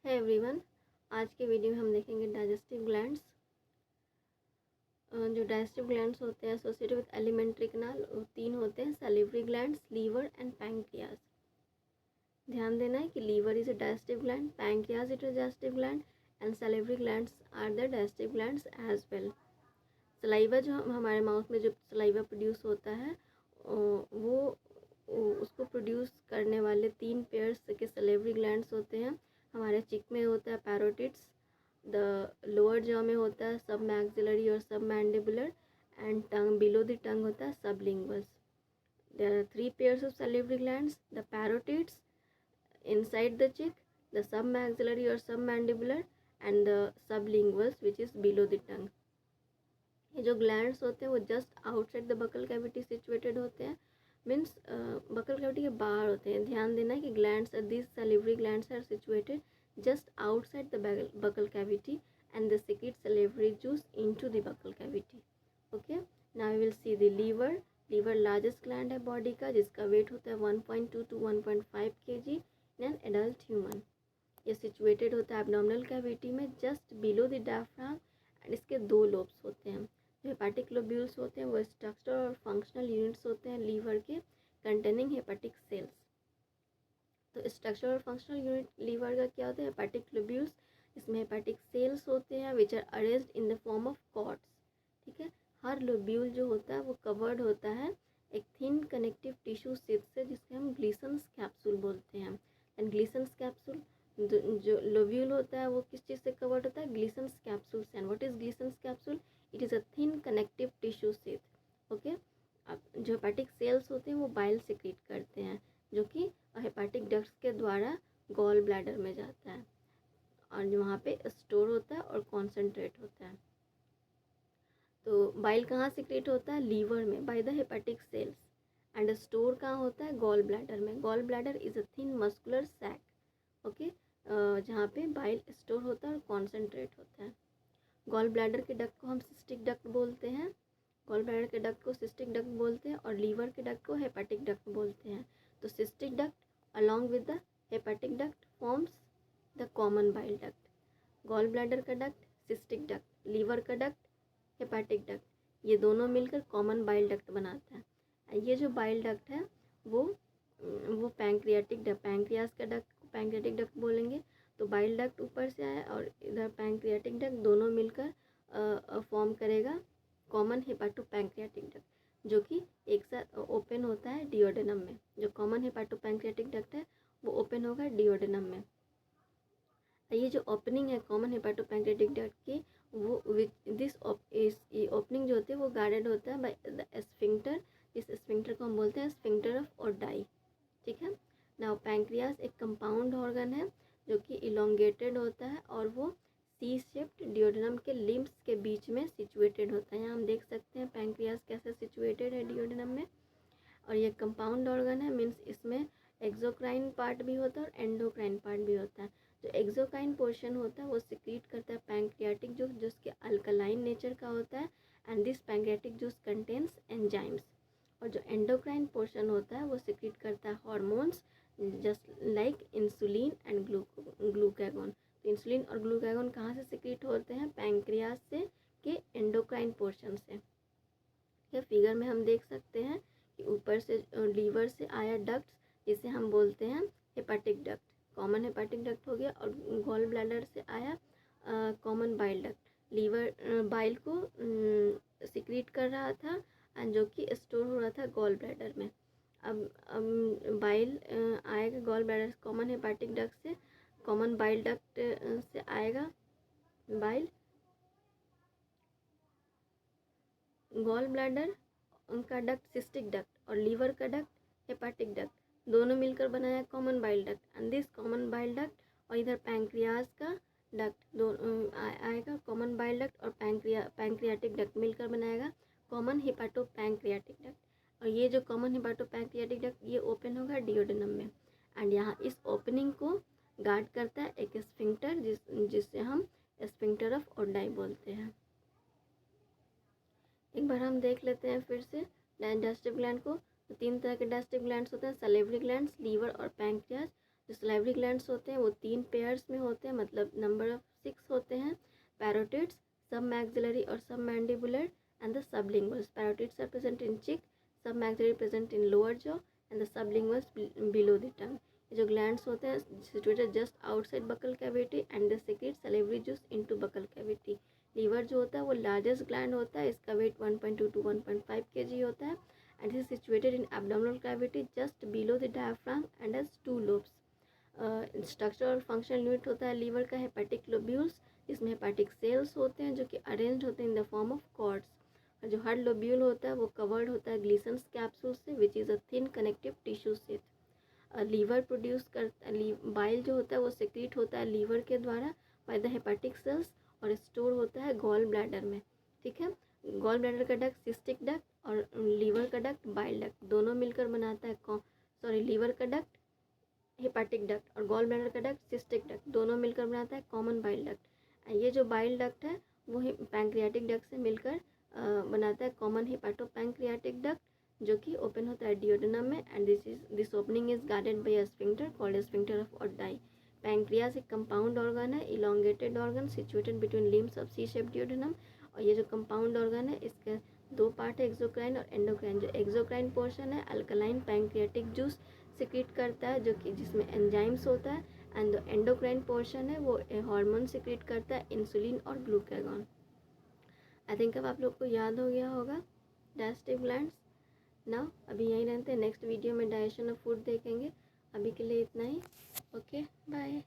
है एवरीवन। आज के वीडियो में हम देखेंगे डाइजेस्टिव ग्लैंड्स। जो डाइजेस्टिव ग्लैंड्स होते हैं एसोसिएटेड विद एलिमेंट्री कैनाल, तीन होते हैं: salivary glands, liver and pancreas. ध्यान देना है कि liver is a digestive gland, pancreas is a digestive gland and salivary glands are the digestive glands as well. Saliva जो हमारे माउथ में जो सलाइवा प्रोड्यूस होता है वो उसको प्रोड्यूस करने वाले तीन पेयर्स के सलेवरी ग्लैंड्स होते हैं। हमारे चिक में होता है पैरोटिड्स, द लोअर जॉ में होता है सब मैक्सिलरी और sub mandibular, and tongue below the tongue होता है sublinguals. There are three pairs of salivary glands: the parotids inside the cheek, the submaxillary or submandibular, and the sublinguals which is below the tongue. ये जो glands होते हैं वो just outside the buccal cavity situated होते हैं, means buccal cavity के बाहर होते हैं। ध्यान देना है कि glands this salivary glands are situated just outside the buccal cavity and they secrete salivary juice into the buccal cavity. Okay, now we will see the liver. liver largest gland है body का, जिसका wait होता है 1.2 to 1.5 kg in an adult human. ये situated होता है abdominal cavity में just below the diaphragm, and इसके दो लोब्स होते हैं। जो हेपाटिक लोब्यूल्स होते हैं वो स्ट्रक्चर और फंक्शनल यूनिट्स होते हैं लीवर के, कंटेनिंग हेपाटिक सेल्स। तो स्ट्रक्चर और फंक्शनल यूनिट लीवर का क्या होता है? हेपाटिक लोब्यूल्स, इसमें हेपाटिक सेल्स होते हैं which are arranged in the form of cords. ठीक है, हर लोब्यूल जो होता है वो कवर्ड होता है एक थिन कनेक्टिव टिश्यू शीथ से, जिसके हम ग्लीसन्स कैप्सूल बोलते हैं। एंड ग्लीसन्स कैप्सूल जो लोब्यूल होता है वो किस चीज़ से कवर्ड होता है? ग्लीसन्स कैप्सूल से। And what is Glisson's capsule? It is a thin connective tissue sheath. Okay, अब जो हेपाटिक सेल्स होते हैं वो बाइल सिक्रीट करते हैं, जो कि हेपाटिक डक्ट्स के द्वारा गॉल ब्लैडर में जाता है और वहाँ पे स्टोर होता है और कॉन्सेंट्रेट होता है। तो बाइल कहाँ सिक्रेट होता है? लीवर में by the hepatic cells, and store कहाँ होता है? गॉल ब्लैडर में। Gall bladder is a thin muscular sac, okay, जहाँ पे बाइल स्टोर होता है और कॉन्सेंट्रेट होता है। गॉल ब्लैडर के डक्ट को हम सिस्टिक डक्ट बोलते हैं, गॉल ब्लैडर के डक्ट को सिस्टिक डक्ट बोलते हैं, और लीवर के डक्ट को हेपाटिक डक्ट बोलते हैं। तो cystic duct along with the hepatic duct forms the common bile duct. Gall bladder का डक्ट, सिस्टिक डक्ट, लीवर का डक्ट, हेपाटिक डक्ट, ये दोनों मिलकर कॉमन बाइल डक्ट बनाता है। ये जो बाइल डक्ट है वो पैंक्रियाटिक डक्ट, पैंक्रियास का डक्ट को पैंक्रियाटिक डक्ट बोलेंगे। तो बाइल डक्ट ऊपर से आया और इधर पैंक्रियाटिक डक्ट, दोनों मिलकर फॉर्म करेगा कॉमन हेपाटो पैंक्रियाटिक डक्ट, जो कि एक साथ ओपन होता है डिओडेनम में। जो कॉमन हेपाटो पैंक्रियाटिक डक्ट है वो ओपन होगा डिओडेनम में। ये जो ओपनिंग है कॉमन हेपाटो पैंक्रियाटिक डक्ट की, वो दिस ओपनिंग जो होती है वो गार्डेड होता है बाय द स्फिंक्टर। इस स्फिंक्टर को हम बोलते हैं स्फिंक्टर ऑफ ओडाई। ठीक है, नाउ पैंक्रियास एक कंपाउंड ऑर्गन है जो कि इलोंगेटेड होता है और वो सी शेप्ड डिओडेनम के लिम्स के बीच में सिचुएटेड होता है। यहाँ हम देख सकते हैं पैंक्रियास कैसे सिचुएटेड है डिओडेनम में। और ये कंपाउंड ऑर्गन है, मीन्स इसमें एक्सोक्राइन पार्ट भी होता है और एंडोक्राइन पार्ट भी होता है। जो एक्सोक्राइन पोर्शन होता है वो सिक्रीट करता है पैंक्रियाटिक जूस, जिसके अल्कलाइन नेचर का होता है, and this pancreatic juice contains enzymes. और जो एंडोक्राइन पोर्शन होता है वो सिक्रीट करता है hormones just like insulin and glucagon. तो इंसुलिन और ग्लूकागोन कहाँ से सिक्रीट होते हैं? पैंक्रियास से के एंडोक्राइन पोर्शन से। ये फिगर में हम देख सकते हैं कि ऊपर से लीवर से आया डक्ट, जिसे हम बोलते हैं hepatic duct, common hepatic duct हो गया। और गॉल ब्लैडर से आया common bile duct. Liver bile को सिक्रीट कर रहा था एंड जो कि स्टोर हो रहा था गॉल ब्लैडर में। अब बाइल आएगा gall bladder common hepatic duct से, कॉमन बाइल डक्ट से आएगा बाइल। गॉल ब्लैडर उनका डक्ट सिस्टिक डक्ट और लीवर का डक्ट हेपाटिक डक्ट, दोनों मिलकर बनाया common bile duct. And this common bile duct और इधर पैंक्रियाज का डक्ट दोनों आएगा, कॉमन बाइल डक्ट और पैंक्रियाटिक डक्ट मिलकर बनाएगा कॉमन हेपाटो पैंक्रियाटिक डक्ट। और ये जो कॉमन हेपाटो पैंक्रियाटिक डक्ट ये ओपन होगा डिओडेनम में, एंड यहाँ इस ओपनिंग को गार्ड करता है एक स्फिंक्टर जिससे हम स्फिंक्टर ऑफ ओडाई बोलते हैं। एक बार हम देख लेते हैं फिर से डाइजेस्टिव ग्लैंड को। तो तीन तरह के डाइजेस्टिव ग्लैंड्स होते हैं: सलेवरी ग्लैंड्स, लीवर और पैंक्रियाज। जो सलाइवरी ग्लैंड्स होते हैं वो 3 पेयर्स में होते हैं, मतलब नंबर ऑफ 6 होते हैं। पैरोटिड्स, सब मैक्सिलरी और sub mandibular and the sublinguals. Parotids are present in cheek, sub maxillary present in lower jaw and the sublinguals below the tongue. ये जो ग्लैंड्स होते हैं situated just outside buccal cavity and they secrete salivary juice into buccal cavity. Liver जो होता है वो largest gland होता है, इसका वेट 1.2 to 1.5 kg होता है and is situated in abdominal cavity just below the diaphragm and has 2 lobes. Structure और फंक्शनल यूनिट होता है लीवर का हेपेटिक लोब्यूल्स, जिसमें हेपेटिक सेल्स होते हैं जो कि अरेंज्ड होते हैं in the form of cords. और जो हर लोब्यूल होता है वो कवर्ड होता है ग्लीसन्स कैप्सूल से which is a thin connective tissue से। लीवर प्रोड्यूस करता बाइल जो होता है वो सेक्रीट होता है लीवर के द्वारा बाय द हेपेटिक सेल्स और स्टोर होता है गॉल ब्लैडर में। ठीक है, गॉल ब्लैडर का डक्ट सिस्टिक डक्ट और लीवर का डक्ट बाइल डक्ट दोनों मिलकर बनाता है लीवर का डक्ट हेपेटिक डक्ट और गॉल ब्लैडर का डक्ट सिस्टिक डक्ट दोनों मिलकर बनाता है कॉमन बाइल डक्ट। ये जो बाइल डक्ट है वो पैंक्रियाटिक डक्ट से मिलकर बनाता है कॉमन हेपेटोपैंक्रियाटिक डक्ट, जो कि ओपन होता है डिओडेनम में and this opening is guarded by a sphincter called sphincter of Oddi. Pancreas एक कंपाउंड ऑर्गन है, elongated organ situated between limbs of C shape duodenum. और ये जो कंपाउंड ऑर्गन है इसके 2 पार्ट है, एक्सोक्राइन और एंडोक्राइन। जो एक्सोक्राइन पोर्शन है अल्कलाइन पैंक्रियाटिक जूस सिक्रीट करता है जो कि जिसमें एंजाइम्स होता है, एंड जो एंडोक्राइन पोर्शन है वो हार्मोन सिक्रीट करता है इंसुलिन और ग्लूकागॉन। आई थिंक अब आप लोग को याद हो गया होगा डाइजेस्टिव ग्लैंड्स। ना अभी यहीं रहते हैं, नेक्स्ट वीडियो में डाइजेशन ऑफ फूड देखेंगे। अभी के लिए इतना ही, ओके बाय।